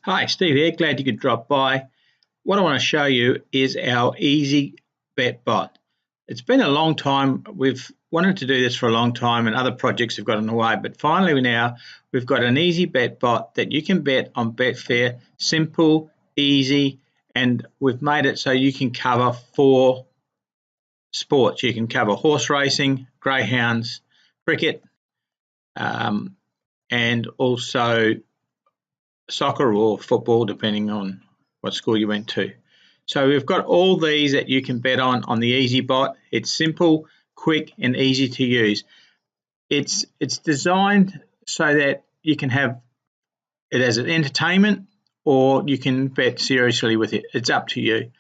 Hi, Steve here. Glad you could drop by. What I want to show you is our easy bet bot. It's been a long time. We've wanted to do this for a long time and other projects have got in the way, but finally now we've got an easy bet bot that you can bet on Betfair. Simple, easy, and we've made it so you can cover 4 sports. You can cover horse racing, greyhounds, cricket, and also soccer or football, depending on what school you went to. So we've got all these that you can bet on the Easy Bot. It's simple, quick, and easy to use. It's designed so that you can have it as an entertainment, or you can bet seriously with it. It's up to you.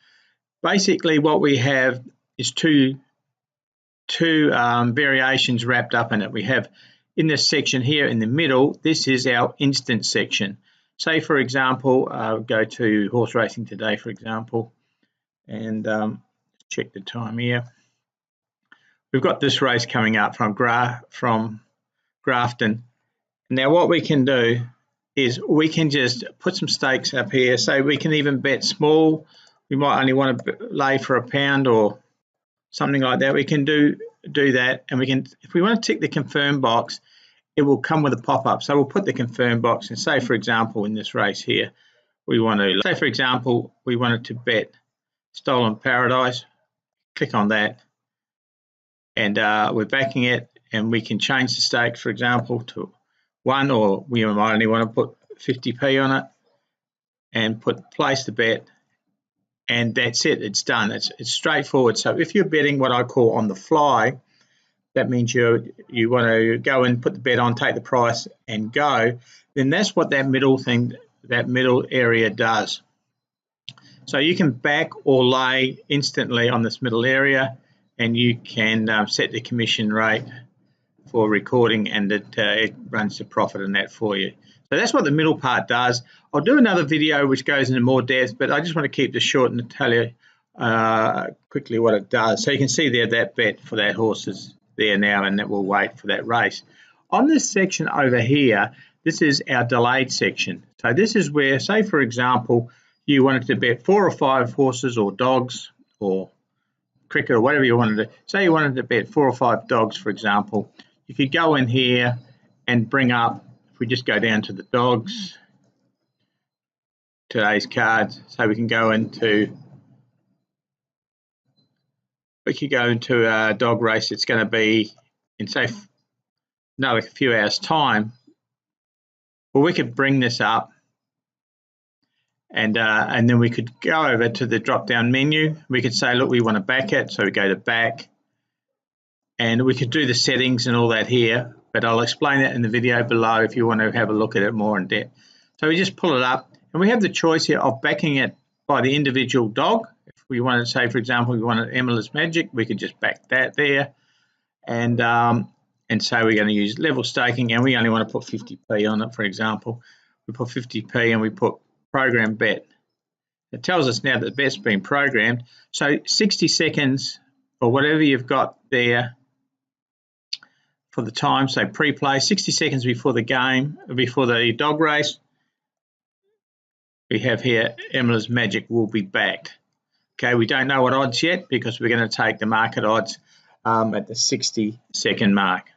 Basically, what we have is two variations wrapped up in it. We have in this section here in the middle, this is our instant section. Say, for example, go to horse racing today, for example, and check the time here. We've got this race coming up from Grafton. Now, what we can do is we can just put some stakes up here. So we can even bet small. We might only want to lay for £1 or something like that. We can do that, and we can, if we want to tick the confirm box, it will come with a pop-up. So we'll put the confirm box and say, for example, in this race here, we want to, say, for example, we wanted to bet Stolen Paradise. Click on that, and we're backing it, and we can change the stake, for example, to 1, or we might only want to put 50p on it and place the bet, and that's it. It's done. It's straightforward. So if you're betting what I call on the fly, that means you want to go and put the bet on, take the price, and go. Then that's what that middle area does. So you can back or lay instantly on this middle area, and you can set the commission rate for recording, and it runs the profit in that for you. So that's what the middle part does. I'll do another video which goes into more depth, but I just want to keep this short and tell you quickly what it does. So you can see there that bet for that horse is there now, and that will wait for that race. On this section over here, this is our delayed section. So this is where, say for example, you wanted to bet 4 or 5 horses or dogs or cricket or whatever you wanted to. Say you wanted to bet 4 or 5 dogs, for example. You could go in here and bring up, if we just go down to the dogs, today's cards, so we can go into, a dog race. It's going to be in, say, another few hours' time. Well, we could bring this up, and then we could go over to the drop-down menu. We could say, look, we want to back it, so we go to back, and we could do the settings and all that here, but I'll explain that in the video below if you want to have a look at it more in depth. So we just pull it up, and we have the choice here of backing it by the individual dog. If we want to say, for example, we wanted Emily's Magic, we could just back that there, and so we're going to use level staking, and we only want to put 50p on it, for example. We put 50p and we put program bet. It tells us now that the bet's been programmed. So 60 seconds or whatever you've got there for the time, say pre-play, 60 seconds before the game, before the dog race, we have here Emily's Magic will be backed. Okay, we don't know what odds yet because we're going to take the market odds at the 60-second mark.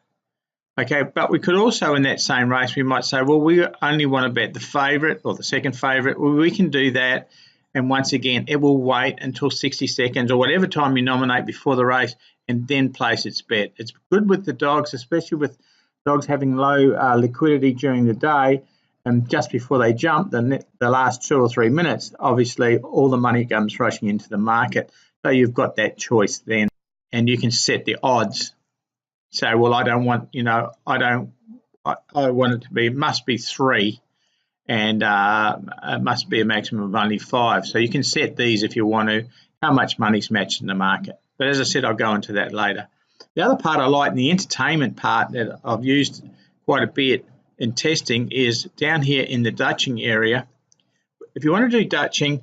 Okay, but we could also, in that same race, we might say, well, we only want to bet the favourite or the second favourite. Well, we can do that, and once again, it will wait until 60 seconds or whatever time you nominate before the race, and then place its bet. It's good with the dogs, especially with dogs having low liquidity during the day, and just before they jump, the last 2 or 3 minutes, obviously all the money comes rushing into the market. So you've got that choice then, and you can set the odds. So, well, I don't want, I want it to be, it must be 3, and it must be a maximum of only 5. So you can set these if you want to, how much money's matched in the market. But as I said, I'll go into that later. The other part I like, the entertainment part that I've used quite a bit in testing, is down here in the Dutching area. If you want to do Dutching,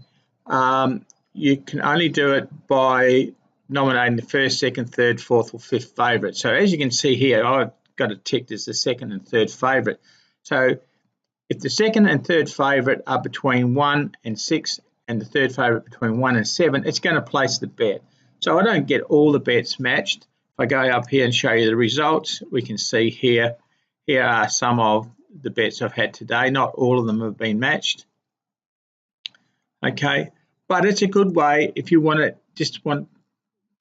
you can only do it by nominating the first, second, third, fourth, or fifth favourite. So as you can see here, I've got it ticked as the second and third favourite. So If the second and third favourite are between 1 and 6 and the third favourite between 1 and 7, it's going to place the bet. So I don't get all the bets matched. If I go up here and show you the results, we can see here are some of the bets I've had today. Not all of them have been matched. Okay, but it's a good way if you want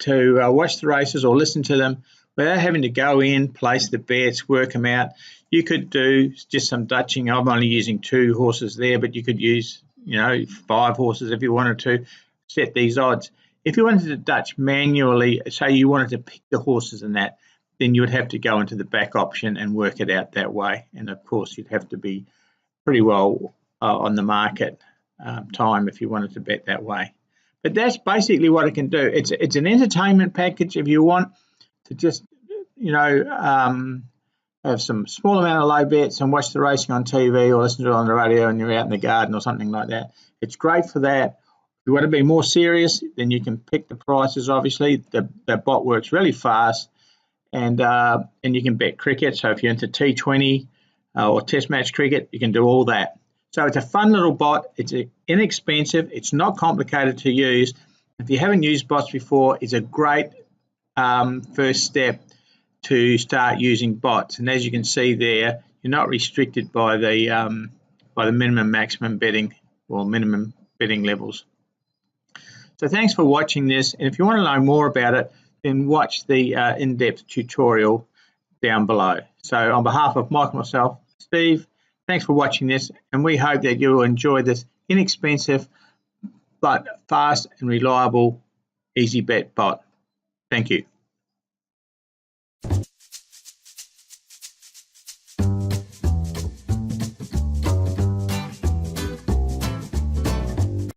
to watch the races or listen to them without having to go in, place the bets, work them out. You could do just some dutching. I'm only using 2 horses there, but you could use 5 horses if you wanted to set these odds. If you wanted to dutch manually, say you wanted to pick the horses and that, then you would have to go into the back option and work it out that way. And of course, you'd have to be pretty well on the market time if you wanted to bet that way. But that's basically what it can do. It's an entertainment package if you want to just have some small amount of low bets and watch the racing on TV or listen to it on the radio and you're out in the garden or something like that. It's great for that. If you want to be more serious, then you can pick the prices. Obviously, the bot works really fast, and you can bet cricket. So if you're into T20 or Test match cricket, you can do all that. So it's a fun little bot. It's inexpensive. It's not complicated to use. If you haven't used bots before, it's a great first step to start using bots. And as you can see there, you're not restricted by the minimum, maximum betting or minimum betting levels. So thanks for watching this. And if you want to know more about it, then watch the in-depth tutorial down below. So on behalf of Mike and myself, Steve, thanks for watching this, and we hope that you'll enjoy this inexpensive but fast and reliable easy bet bot. Thank you.